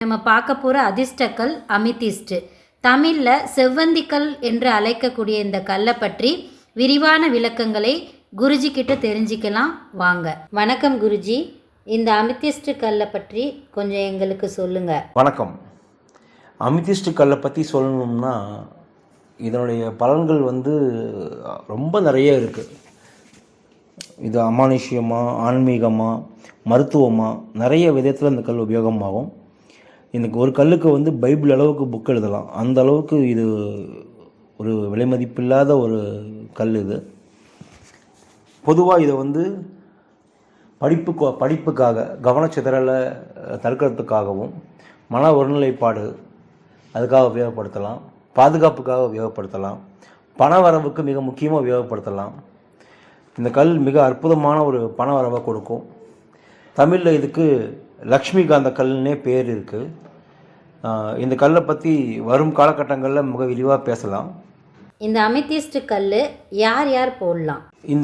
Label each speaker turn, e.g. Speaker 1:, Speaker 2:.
Speaker 1: நம்ம பார்க்க போகிற அதிர்ஷ்டக்கல் அமித்திஸ்ட். தமிழில் செவ்வந்திக்கல் என்று அழைக்கக்கூடிய இந்த கல்லை பற்றி விரிவான விளக்கங்களை குருஜி கிட்ட தெரிஞ்சுக்கலாம் வாங்க. வணக்கம் குருஜி, இந்த அமித்திஸ்ட் கல்லை பற்றி கொஞ்சம் எங்களுக்கு சொல்லுங்கள்.
Speaker 2: வணக்கம். அமித்திஸ்ட் கல்லை பற்றி சொல்லணும்னா இதனுடைய பலன்கள் ரொம்ப நிறைய இருக்குது. இது அமானுஷ்யமாக, ஆன்மீகமாக, மருத்துவமாக நிறைய விதத்தில் இந்த கல் உபயோகமாகும். இந்த ஒரு கல்லுக்கு பைபிள் அளவுக்கு புக் எழுதலாம். அந்த அளவுக்கு இது ஒரு விலைமதிப்பில்லாத ஒரு கல். இது பொதுவாக இதை படிப்புக்காக கவனச்சிதறலை தடுக்கிறதுக்காகவும், மன ஒருநிலைப்பாடு அதுக்காக உபயோகப்படுத்தலாம், பாதுகாப்புக்காக உபயோகப்படுத்தலாம், பண வரவுக்கு மிக முக்கியமாக உபயோகப்படுத்தலாம். இந்த கல் மிக அற்புதமான ஒரு பண வரவை கொடுக்கும். தமிழில் இதுக்கு லக்ஷ்மிகாந்த கல்னே பேர் இருக்குது. இந்த கல்லை பற்றி வரும் காலகட்டங்களில் மிக விரிவாக பேசலாம்.
Speaker 1: இந்த அமித்திஸ்ட் கல் யார் யார் போடலாம்?
Speaker 2: இந்த